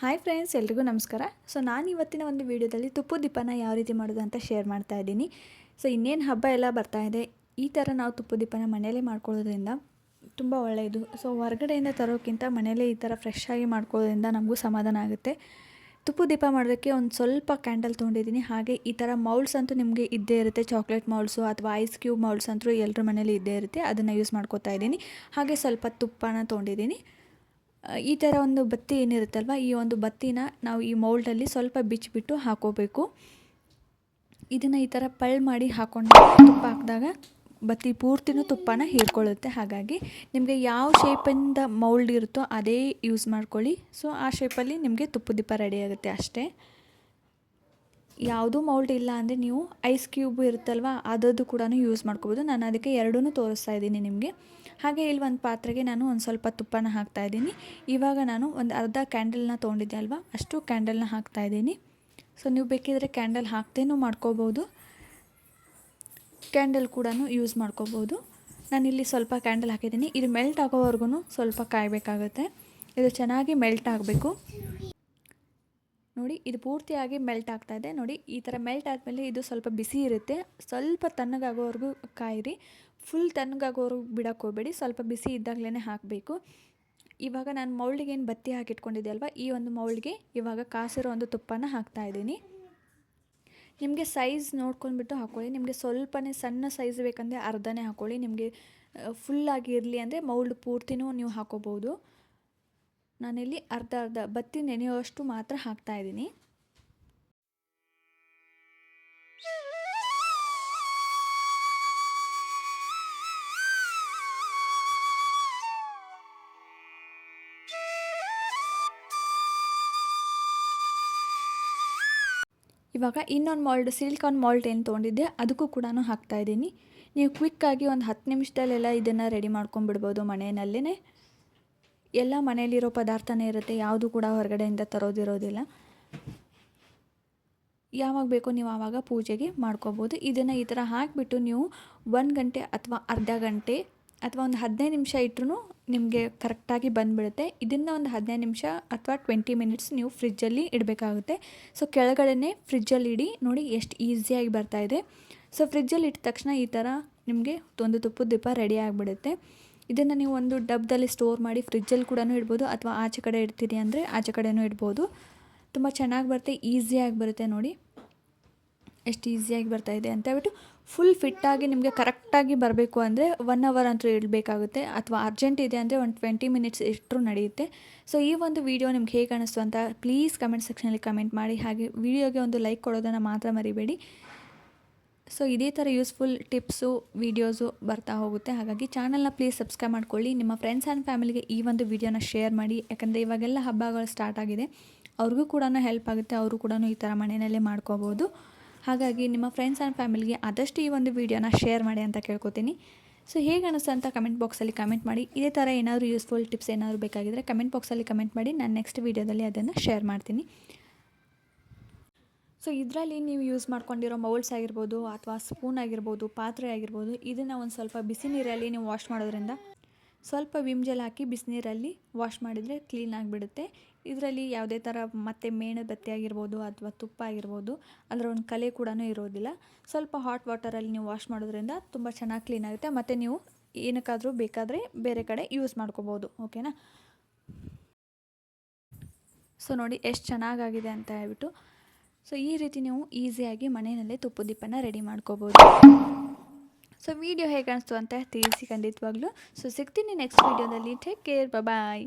Hi friends, ಎಲ್ರಿಗೂ ನಮಸ್ಕಾರ. ನಾನು ಇವತ್ತಿನ ಒಂದು ವಿಡಿಯೋದಲ್ಲಿ ತುಪ್ಪದ ದೀಪನ ಯಾವ ರೀತಿ ಮಾಡೋದು ಅಂತ ಶೇರ್ ಮಾಡ್ತಾ ಇದ್ದೀನಿ. ಇನ್ನೇನು ಹಬ್ಬ ಎಲ್ಲ ಬರ್ತಾ ಇದೆ, ಈ ಥರ ನಾವು ತುಪ್ಪದ ದೀಪನ ಮನೆಯಲ್ಲೇ ಮಾಡ್ಕೊಳ್ಳೋದ್ರಿಂದ ತುಂಬ ಒಳ್ಳೆಯದು. ಹೊರಗಡೆಯಿಂದ ತರೋಕ್ಕಿಂತ ಮನೆಯಲ್ಲೇ ಈ ಥರ ಫ್ರೆಶ್ ಆಗಿ ಮಾಡ್ಕೊಳ್ಳೋದ್ರಿಂದ ನಮಗೂ ಸಮಾಧಾನ ಆಗುತ್ತೆ. ತುಪ್ಪದ ದೀಪ ಮಾಡೋದಕ್ಕೆ ಒಂದು ಸ್ವಲ್ಪ ಕ್ಯಾಂಡಲ್ ತೊಗೊಂಡಿದ್ದೀನಿ. ಹಾಗೆ ಈ ಥರ ಮೌಲ್ಡ್ಸ್ ಅಂತೂ ನಿಮಗೆ ಇದ್ದೇ ಇರುತ್ತೆ. ಚಾಕ್ಲೇಟ್ ಮೌಲ್ಡ್ಸು ಅಥವಾ ಐಸ್ ಕ್ಯೂಬ್ ಮೌಲ್ಡ್ಸ್ ಅಂತೂ ಎಲ್ಲರ ಮನೇಲಿ ಇದ್ದೇ ಇರುತ್ತೆ. ಅದನ್ನು ಯೂಸ್ ಮಾಡ್ಕೋತಾ ಇದ್ದೀನಿ. ಹಾಗೆ ಸ್ವಲ್ಪ ತುಪ್ಪನ ತೊಗೊಂಡಿದ್ದೀನಿ. ಈ ಥರ ಒಂದು ಬತ್ತಿ ಏನಿರುತ್ತಲ್ವ, ಈ ಒಂದು ಬತ್ತಿನ ನಾವು ಈ ಮೌಲ್ಡಲ್ಲಿ ಸ್ವಲ್ಪ ಬಿಚ್ಚಿಬಿಟ್ಟು ಹಾಕೋಬೇಕು. ಇದನ್ನು ಈ ಥರ ಪಳ್ಳು ಮಾಡಿ ಹಾಕ್ಕೊಂಡು ತುಪ್ಪ ಹಾಕಿದಾಗ ಬತ್ತಿ ಪೂರ್ತಿನೂ ತುಪ್ಪನ ಹೀರ್ಕೊಳ್ಳುತ್ತೆ. ಹಾಗಾಗಿ ನಿಮಗೆ ಯಾವ ಶೇಪಿಂದ ಮೌಲ್ಡ್ ಇರುತ್ತೋ ಅದೇ ಯೂಸ್ ಮಾಡ್ಕೊಳ್ಳಿ. ಆ ಶೇಪಲ್ಲಿ ನಿಮಗೆ ತುಪ್ಪದ ದೀಪ ರೆಡಿ ಆಗುತ್ತೆ ಅಷ್ಟೇ. ಯಾವುದೂ ಮೌಲ್ಡ್ ಇಲ್ಲ ಅಂದರೆ ನೀವು ಐಸ್ ಕ್ಯೂಬ್ ಇರುತ್ತಲ್ವ, ಅದರದ್ದು ಕೂಡ ಯೂಸ್ ಮಾಡ್ಕೋಬೋದು. ನಾನು ಅದಕ್ಕೆ ಎರಡೂ ತೋರಿಸ್ತಾ ಇದ್ದೀನಿ ನಿಮಗೆ. ಹಾಗೆ ಇಲ್ಲಿ ಒಂದು ಪಾತ್ರೆಗೆ ನಾನು ಒಂದು ಸ್ವಲ್ಪ ತುಪ್ಪನ ಹಾಕ್ತಾಯಿದ್ದೀನಿ. ಇವಾಗ ನಾನು ಒಂದು ಅರ್ಧ ಕ್ಯಾಂಡಲ್ನ ತೊಗೊಂಡಿದ್ದೆ ಅಲ್ವಾ, ಅಷ್ಟು ಕ್ಯಾಂಡಲ್ನ ಹಾಕ್ತಾಯಿದ್ದೀನಿ. ನೀವು ಬೇಕಿದ್ರೆ ಕ್ಯಾಂಡಲ್ ಹಾಕ್ತೇನೂ ಮಾಡ್ಕೋಬೋದು, ಕ್ಯಾಂಡಲ್ ಕೂಡ ಯೂಸ್ ಮಾಡ್ಕೋಬೋದು. ನಾನಿಲ್ಲಿ ಸ್ವಲ್ಪ ಕ್ಯಾಂಡಲ್ ಹಾಕಿದ್ದೀನಿ. ಇದು ಮೆಲ್ಟ್ ಆಗೋವರೆಗೂ ಸ್ವಲ್ಪ ಕಾಯಬೇಕಾಗುತ್ತೆ. ಇದು ಚೆನ್ನಾಗಿ ಮೆಲ್ಟ್ ಆಗಬೇಕು. ನೋಡಿ, ಇದು ಪೂರ್ತಿಯಾಗಿ ಮೆಲ್ಟ್ ಆಗ್ತಾಯಿದೆ. ನೋಡಿ, ಈ ಥರ ಮೆಲ್ಟ್ ಆದಮೇಲೆ ಇದು ಸ್ವಲ್ಪ ಬಿಸಿ ಇರುತ್ತೆ. ಸ್ವಲ್ಪ ತಣ್ಣಗಾಗೋವರೆಗೂ ಕಾಯಿರಿ. ಫುಲ್ ತಣ್ಣಗಾಗೋವರೆಗೂ ಬಿಡೋಕ್ಕೆ ಹೋಗಬೇಡಿ, ಸ್ವಲ್ಪ ಬಿಸಿ ಇದ್ದಾಗಲೇ ಹಾಕಬೇಕು. ಇವಾಗ ನಾನು ಮೌಲ್ಡಿಗೆ ಏನು ಬತ್ತಿ ಹಾಕಿಟ್ಕೊಂಡಿದ್ದೆ ಅಲ್ವಾ, ಈ ಒಂದು ಮೌಲ್ಡ್ಗೆ ಇವಾಗ ಕಾಸಿರೋ ಒಂದು ತುಪ್ಪನ ಹಾಕ್ತಾಯಿದ್ದೀನಿ. ನಿಮಗೆ ಸೈಜ್ ನೋಡ್ಕೊಂಡ್ಬಿಟ್ಟು ಹಾಕ್ಕೊಳ್ಳಿ. ನಿಮಗೆ ಸ್ವಲ್ಪನೇ ಸಣ್ಣ ಸೈಜ್ ಬೇಕಂದರೆ ಅರ್ಧನೇ ಹಾಕ್ಕೊಳ್ಳಿ. ನಿಮಗೆ ಫುಲ್ಲಾಗಿ ಇರಲಿ ಅಂದರೆ ಮೌಲ್ಡ್ ಪೂರ್ತಿನೂ ನೀವು ಹಾಕೋಬೋದು. ನಾನಿಲ್ಲಿ ಅರ್ಧ ಬತ್ತಿ ನೆನೆಯುವಷ್ಟು ಮಾತ್ರ ಹಾಕ್ತಾಯಿದ್ದೀನಿ. ಇವಾಗ ಇನ್ನೊಂದು ಮೌಲ್ಡ್, ಸಿಲಿಕಾನ್ ಮೌಲ್ಡ್ ಏನು ತೊಗೊಂಡಿದ್ದೆ ಅದಕ್ಕೂ ಕೂಡ ಹಾಕ್ತಾಯಿದ್ದೀನಿ. ನೀವು ಕ್ವಿಕ್ಕಾಗಿ ಒಂದು 10 ನಿಮಿಷದಲ್ಲೆಲ್ಲ ಇದನ್ನು ರೆಡಿ ಮಾಡ್ಕೊಂಡ್ಬಿಡ್ಬೋದು. ಮನೆಯಲ್ಲೇ ಎಲ್ಲ ಮನೆಯಲ್ಲಿರೋ ಪದಾರ್ಥನೇ ಇರುತ್ತೆ, ಯಾವುದು ಕೂಡ ಹೊರಗಡೆಯಿಂದ ತರೋದಿರೋದಿಲ್ಲ. ಯಾವಾಗ ಬೇಕೋ ನೀವು ಆವಾಗ ಪೂಜೆಗೆ ಮಾಡ್ಕೋಬೋದು. ಇದನ್ನು ಈ ಥರ ಹಾಕಿಬಿಟ್ಟು ನೀವು 1 ಗಂಟೆ ಅಥವಾ ಅರ್ಧ ಗಂಟೆ ಅಥವಾ ಒಂದು 15 ನಿಮಿಷ ಇಟ್ಟರೂ ನಿಮಗೆ ಕರೆಕ್ಟಾಗಿ ಬಂದುಬಿಡುತ್ತೆ. ಇದನ್ನು ಒಂದು 15 ನಿಮಿಷ ಅಥವಾ 20 ಮಿನಿಟ್ಸ್ ನೀವು ಫ್ರಿಜ್ಜಲ್ಲಿ ಇಡಬೇಕಾಗುತ್ತೆ. ಕೆಳಗಡೆನೇ ಫ್ರಿಜ್ಜಲ್ಲಿ ಇಡಿ. ನೋಡಿ ಎಷ್ಟು ಈಸಿಯಾಗಿ ಬರ್ತಾಯಿದೆ. ಫ್ರಿಜ್ಜಲ್ಲಿ ಇಟ್ಟ ತಕ್ಷಣ ಈ ಥರ ನಿಮಗೆ ಒಂದು ತುಪ್ಪದ ದೀಪ ರೆಡಿ ಆಗಿಬಿಡುತ್ತೆ. ಇದನ್ನು ನೀವು ಒಂದು ಡಬ್ಬದಲ್ಲಿ ಸ್ಟೋರ್ ಮಾಡಿ ಫ್ರಿಜ್ಜಲ್ಲಿ ಕೂಡ ಇಡ್ಬೋದು, ಅಥವಾ ಆಚೆ ಕಡೆ ಇಡ್ತೀರಿ ಅಂದರೆ ಆಚೆ ಕಡೆಯೂ ಇಡ್ಬೋದು. ತುಂಬ ಚೆನ್ನಾಗಿ ಬರುತ್ತೆ, ಈಸಿಯಾಗಿ ಬರುತ್ತೆ. ನೋಡಿ ಎಷ್ಟು ಈಸಿಯಾಗಿ ಬರ್ತಾಯಿದೆ ಅಂತ ಹೇಳ್ಬಿಟ್ಟು. ಫುಲ್ ಫಿಟ್ಟಾಗಿ ನಿಮಗೆ ಕರೆಕ್ಟಾಗಿ ಬರಬೇಕು ಅಂದರೆ 1 ಅವರ್ ಅಂತೂ ಇಡಬೇಕಾಗುತ್ತೆ, ಅಥವಾ ಅರ್ಜೆಂಟ್ ಇದೆ ಅಂದರೆ ಒಂದು 20 ಮಿನಿಟ್ಸ್ ಇಟ್ಟರೂ ನಡೆಯುತ್ತೆ. ಈ ಒಂದು ವಿಡಿಯೋ ನಿಮ್ಗೆ ಹೇಗೆ ಅನ್ನಿಸ್ತು ಅಂತ ಪ್ಲೀಸ್ ಕಮೆಂಟ್ ಸೆಕ್ಷನಲ್ಲಿ ಕಮೆಂಟ್ ಮಾಡಿ. ಹಾಗೆ ವಿಡಿಯೋಗೆ ಒಂದು ಲೈಕ್ ಕೊಡೋದನ್ನು ಮಾತ್ರ ಮರಿಬೇಡಿ. ಇದೇ ಥರ ಯೂಸ್ಫುಲ್ ಟಿಪ್ಸು ವೀಡಿಯೋಸು ಬರ್ತಾ ಹೋಗುತ್ತೆ. ಹಾಗಾಗಿ ಚಾನಲ್ನ ಪ್ಲೀಸ್ ಸಬ್ಸ್ಕ್ರೈಬ್ ಮಾಡ್ಕೊಳ್ಳಿ. ನಿಮ್ಮ ಫ್ರೆಂಡ್ಸ್ ಆ್ಯಂಡ್ ಫ್ಯಾಮಿಲಿಗೆ ಈ ಒಂದು ವಿಡಿಯೋನ ಶೇರ್ ಮಾಡಿ. ಯಾಕಂದರೆ ಇವಾಗೆಲ್ಲ ಹಬ್ಬಗಳು ಸ್ಟಾರ್ಟ್ ಆಗಿದೆ, ಅವ್ರಿಗೂ ಕೂಡ ಹೆಲ್ಪ್ ಆಗುತ್ತೆ. ಅವರು ಕೂಡ ಈ ಥರ ಮನೆಯಲ್ಲೇ ಮಾಡ್ಕೋಬೋದು. ಹಾಗಾಗಿ ನಿಮ್ಮ ಫ್ರೆಂಡ್ಸ್ ಆ್ಯಂಡ್ ಫ್ಯಾಮಿಲಿಗೆ ಆದಷ್ಟು ಈ ಒಂದು ವಿಡಿಯೋನ ಶೇರ್ ಮಾಡಿ ಅಂತ ಕೇಳ್ಕೊತೀನಿ. ಹೇಗೆ ಅನ್ನಿಸ್ತು ಅಂತ ಕಮೆಂಟ್ ಬಾಕ್ಸಲ್ಲಿ ಕಮೆಂಟ್ ಮಾಡಿ. ಇದೇ ಥರ ಏನಾದರೂ ಯೂಸ್ಫುಲ್ ಟಿಪ್ಸ್ ಏನಾದರೂ ಬೇಕಾಗಿದ್ದರೆ ಕಮೆಂಟ್ ಬಾಕ್ಸಲ್ಲಿ ಕಮೆಂಟ್ ಮಾಡಿ. ನಾನು ನೆಕ್ಸ್ಟ್ ವಿಡಿಯೋದಲ್ಲಿ ಅದನ್ನು ಶೇರ್ ಮಾಡ್ತೀನಿ. ಇದರಲ್ಲಿ ನೀವು ಯೂಸ್ ಮಾಡ್ಕೊಂಡಿರೋ ಮೌಲ್ಡ್ಸ್ ಆಗಿರ್ಬೋದು, ಅಥವಾ ಸ್ಪೂನ್ ಆಗಿರ್ಬೋದು, ಪಾತ್ರೆ ಆಗಿರ್ಬೋದು, ಇದನ್ನು ಒಂದು ಸ್ವಲ್ಪ ಬಿಸಿ ನೀರಲ್ಲಿ ನೀವು ವಾಶ್ ಮಾಡೋದ್ರಿಂದ, ಸ್ವಲ್ಪ ವಿಮ್ ಜೆಲ್ ಹಾಕಿ ಬಿಸಿನೀರಲ್ಲಿ ವಾಶ್ ಮಾಡಿದರೆ ಕ್ಲೀನ್ ಆಗಿಬಿಡುತ್ತೆ. ಇದರಲ್ಲಿ ಯಾವುದೇ ಥರ ಮತ್ತು ಮೇಣದ ಬತ್ತಿ ಆಗಿರ್ಬೋದು ಅಥವಾ ತುಪ್ಪ ಆಗಿರ್ಬೋದು, ಅದರ ಒಂದು ಕಲೆ ಕೂಡ ಇರೋದಿಲ್ಲ. ಸ್ವಲ್ಪ ಹಾಟ್ ವಾಟರಲ್ಲಿ ನೀವು ವಾಶ್ ಮಾಡೋದ್ರಿಂದ ತುಂಬ ಚೆನ್ನಾಗಿ ಕ್ಲೀನ್ ಆಗುತ್ತೆ. ಮತ್ತು ನೀವು ಏನಕ್ಕಾದರೂ ಬೇಕಾದರೆ ಬೇರೆ ಕಡೆ ಯೂಸ್ ಮಾಡ್ಕೋಬೋದು. ಓಕೆನಾ? ನೋಡಿ ಎಷ್ಟು ಚೆನ್ನಾಗಾಗಿದೆ ಅಂತ ಹೇಳ್ಬಿಟ್ಟು. ಈ ರೀತಿ ನೀವು ಈಸಿಯಾಗಿ ಮನೆಯಲ್ಲೇ ತುಪ್ಪದ ದೀಪನ ರೆಡಿ ಮಾಡ್ಕೋಬೋದು. ವಿಡಿಯೋ ಹೇಗೆ ಅನಿಸ್ತು ಅಂತ ತಿಳಿಸಿ ಖಂಡಿತವಾಗ್ಲೂ. ಸಿಗ್ತೀನಿ ನೆಕ್ಸ್ಟ್ ವಿಡಿಯೋದಲ್ಲಿ. ಟೇಕ್ ಕೇರ್, ಬಾಯ್.